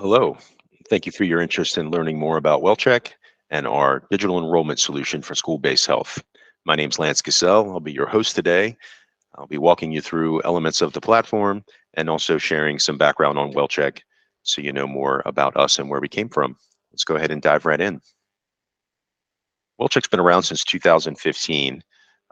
Hello. Thank you for your interest in learning more about WellCheck and our digital enrollment solution for school-based health. My name is Lance Cassell. I'll be your host today. I'll be walking you through elements of the platform and also sharing some background on WellCheck so you know more about us and where we came from. Let's go ahead and dive right in. WellCheck's been around since 2015,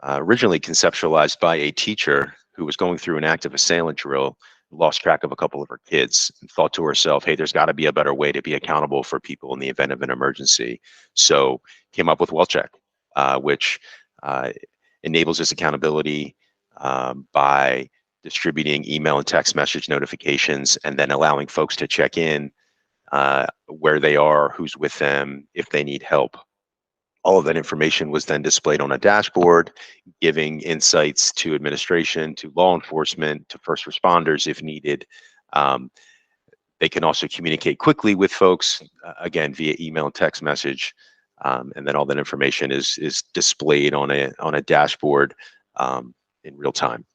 originally conceptualized by a teacher who was going through an active assailant drill, lost track of a couple of her kids, and thought to herself, hey, there's got to be a better way to be accountable for people in the event of an emergency. So came up with WellCheck, which uh, enables this accountability by distributing email and text message notifications and then allowing folks to check in where they are, who's with them, if they need help. All of that information was then displayed on a dashboard, giving insights to administration, to law enforcement, to first responders if needed. Um, they can also communicate quickly with folks, again, via email and text message. And then all that information is displayed on a dashboard in real time.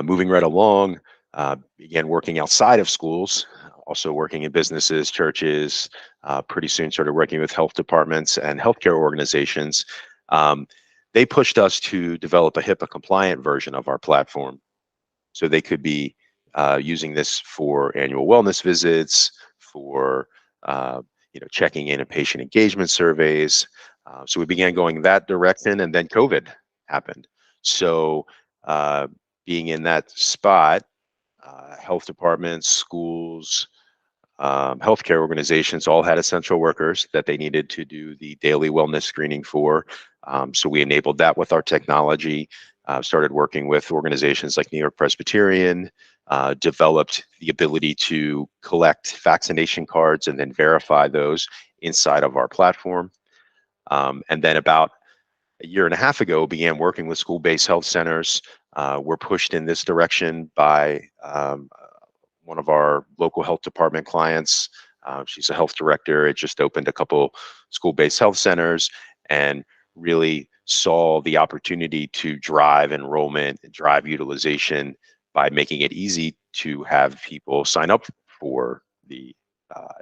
Moving right along, began working outside of schools, also working in businesses, churches, pretty soon started working with health departments and healthcare organizations. They pushed us to develop a HIPAA compliant version of our platform. So they could be using this for annual wellness visits, for checking in and patient engagement surveys. So we began going that direction, and then COVID happened. So being in that spot, health departments, schools, healthcare organizations all had essential workers that they needed to do the daily wellness screening for. So we enabled that with our technology, started working with organizations like New York Presbyterian, developed the ability to collect vaccination cards and then verify those inside of our platform. And then about a year and a half ago, began working with school-based health centers. We're pushed in this direction by one of our local health department clients. She's a health director. It just opened a couple school-based health centers and really saw the opportunity to drive enrollment, drive utilization by making it easy to have people sign up for the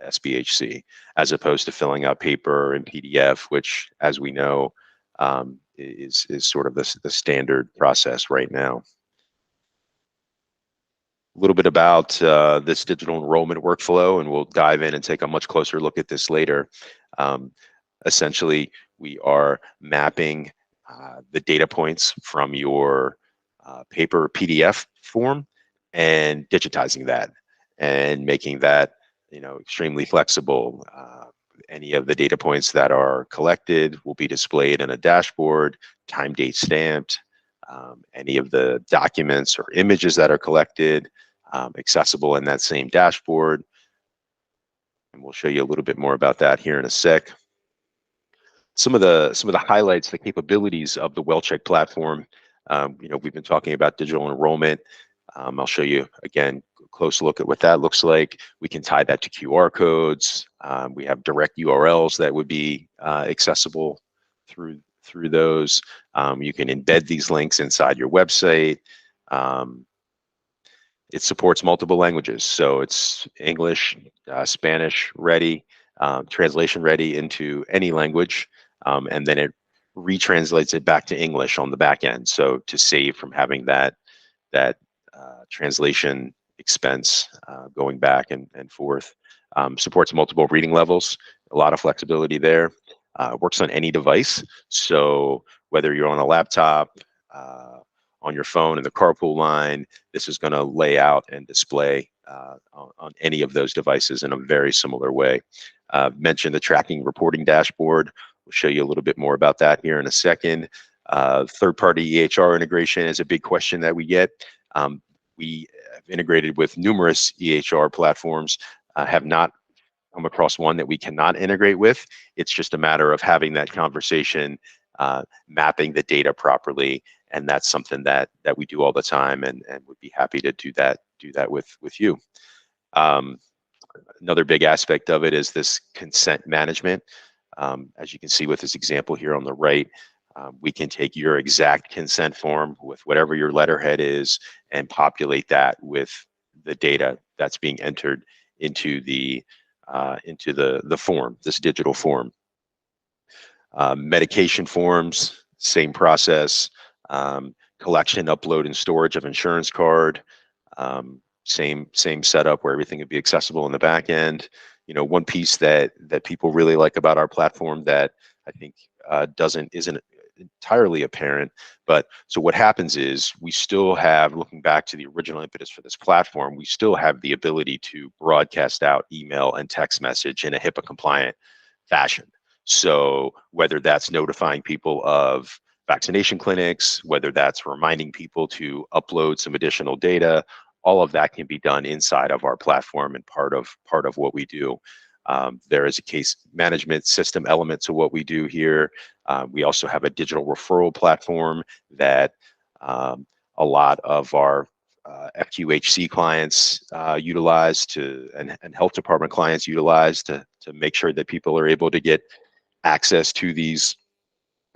SBHC, as opposed to filling out paper and PDF, which, as we know, is sort of the standard process right now. A little bit about this digital enrollment workflow, and we'll dive in and take a much closer look at this later. Essentially, we are mapping the data points from your paper PDF form and digitizing that and making that extremely flexible. Any of the data points that are collected will be displayed in a dashboard, time date stamped. Any of the documents or images that are collected accessible in that same dashboard. And we'll show you a little bit more about that here in a sec. Some of the highlights, the capabilities of the WellCheck platform. We've been talking about digital enrollment. I'll show you again a close look at what that looks like. We can tie that to QR codes. We have direct URLs that would be accessible through those. You can embed these links inside your website. It supports multiple languages, so it's English, Spanish ready, translation ready into any language, and then it retranslates it back to English on the back end. So to save from having that translation expense going back and forth. Supports multiple reading levels, a lot of flexibility there. Works on any device, so whether you're on a laptop, on your phone in the carpool line, this is going to lay out and display on any of those devices in a very similar way. Mentioned the tracking reporting dashboard. We'll show you a little bit more about that here in a second. Third-party EHR integration is a big question that we get. We have integrated with numerous EHR platforms, have not come across one that we cannot integrate with. It's just a matter of having that conversation, mapping the data properly, and that's something that we do all the time, and would be happy to do that with you. Another big aspect of it is this consent management. As you can see with this example here on the right, we can take your exact consent form with whatever your letterhead is and populate that with the data that's being entered into the form, this digital form. Medication forms, same process. Collection, upload, and storage of insurance card, same setup where everything would be accessible in the back end. One piece that people really like about our platform that I think isn't entirely apparent, but so what happens is we still have, looking back to the original impetus for this platform, we still have the ability to broadcast out email and text message in a HIPAA compliant fashion. So whether that's notifying people of vaccination clinics, whether that's reminding people to upload some additional data, all of that can be done inside of our platform and part of what we do. There is a case management system element to what we do here. We also have a digital referral platform that a lot of our FQHC clients utilize and health department clients utilize to make sure that people are able to get access to these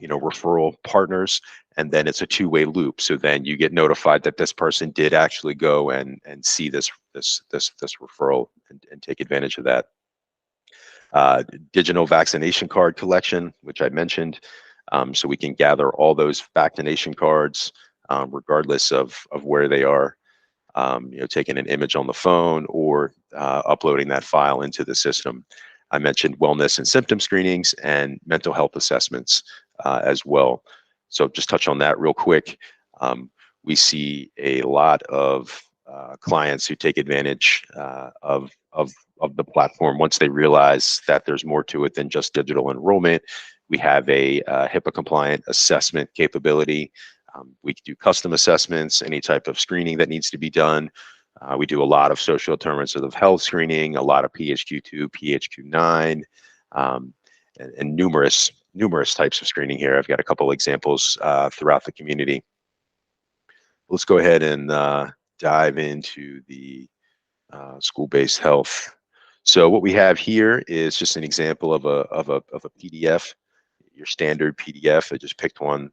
referral partners, and then it's a two-way loop. So then you get notified that this person did actually go and see this referral and take advantage of that. Digital vaccination card collection, which I mentioned, so we can gather all those vaccination cards regardless of where they are. Taking an image on the phone or uploading that file into the system. I mentioned wellness and symptom screenings and mental health assessments as well. So just touch on that real quick. We see a lot of clients who take advantage of the platform once they realize that there's more to it than just digital enrollment. We have a HIPAA compliant assessment capability. We do custom assessments, any type of screening that needs to be done. We do a lot of social determinants of health screening, a lot of PHQ-2, PHQ-9, and numerous types of screening here. I've got a couple examples throughout the community. Let's go ahead and dive into the school-based health. So what we have here is just an example of a PDF, your standard PDF. I just picked one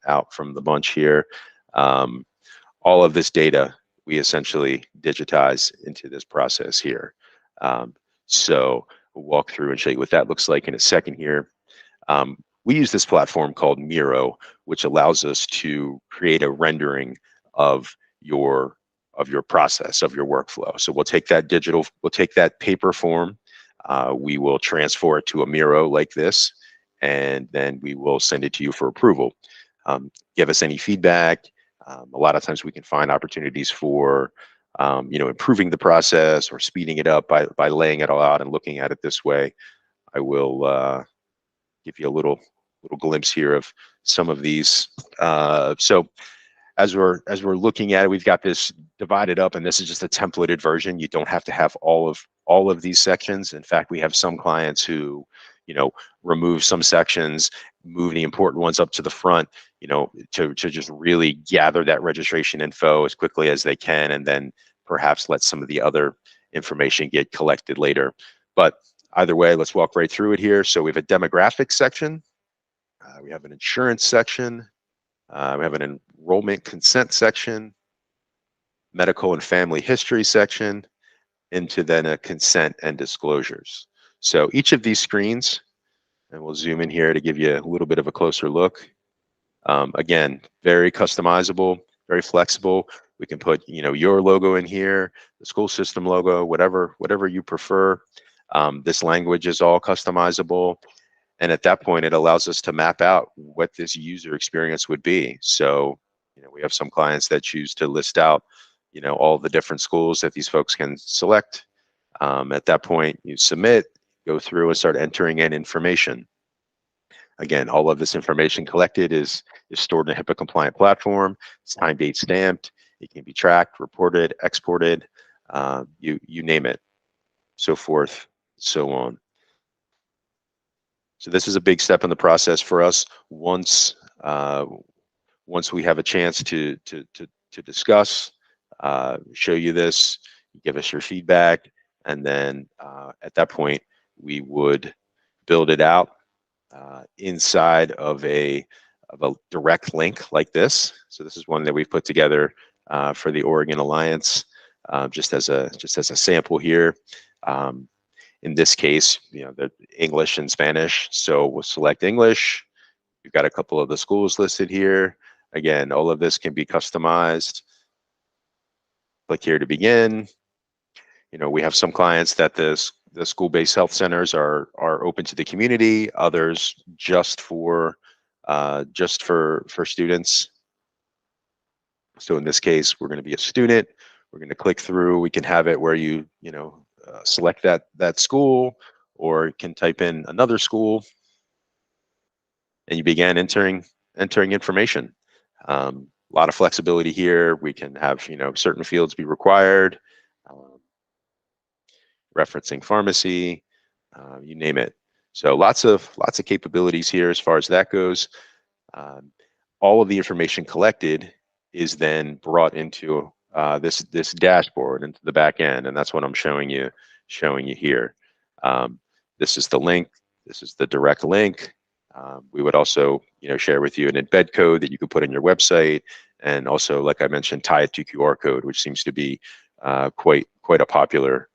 out from the bunch here. All of this data we essentially digitize into this process here. So we'll walk through and show you what that looks like in a second here. We use this platform called Miro, which allows us to create a rendering of your process, of your workflow. So we'll take that paper form, we will transfer it to a Miro like this, and then we will send it to you for approval. Give us any feedback. A lot of times we can find opportunities for improving the process or speeding it up by laying it all out and looking at it this way. I will give you a little glimpse here of some of these. So as we're looking at it, we've got this divided up, and this is just a templated version. You don't have to have all of these sections. In fact, we have some clients who remove some sections, move the important ones up to the front, to just really gather that registration info as quickly as they can, and then perhaps let some of the other information get collected later. But either way, let's walk right through it here. So we have a demographics section, we have an insurance section, we have an enrollment consent section, medical and family history section, into then a consent and disclosures. So each of these screens, and we'll zoom in here to give you a little bit of a closer look. Again, very customizable, very flexible. We can put your logo in here, the school system logo, whatever you prefer. This language is all customizable, and at that point, it allows us to map out what this user experience would be. So, we have some clients that choose to list out, all the different schools that these folks can select. At that point, you submit, go through and start entering in information. Again, all of this information collected is stored in a HIPAA compliant platform. It's time, date stamped. It can be tracked, reported, exported, you name it, so forth, so on. So this is a big step in the process for us. Once we have a chance to discuss, show you this, give us your feedback, and then at that point we would build it out inside of a direct link like this. So this is one that we've put together for the Oregon Alliance. just as a sample here. In this case, the English and Spanish. So we'll select English. We've got a couple of the schools listed here. Again, all of this can be customized. Click here to begin. We have some clients that the school-based health centers are open to the community. Others just for students. So in this case, we're going to be a student. We're going to click through. We can have it where you select that school, or can type in another school, and you begin entering information. A lot of flexibility here. We can have certain fields be required, referencing pharmacy, you name it. So lots of capabilities here as far as that goes. All of the information collected is then brought into this dashboard, into the back end, and that's what I'm showing you here. This is the link. This is the direct link. We would also share with you an embed code that you could put in your website, and also, like I mentioned, tie it to QR code, which seems to be quite a popular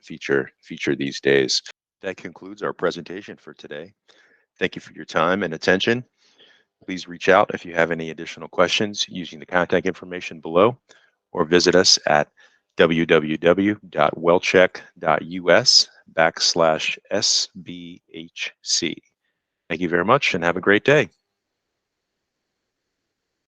feature these days. That concludes our presentation for today. Thank you for your time and attention. Please reach out if you have any additional questions using the contact information below, or visit us at www.wellcheck.us/SBHC. Thank you very much and have a great day.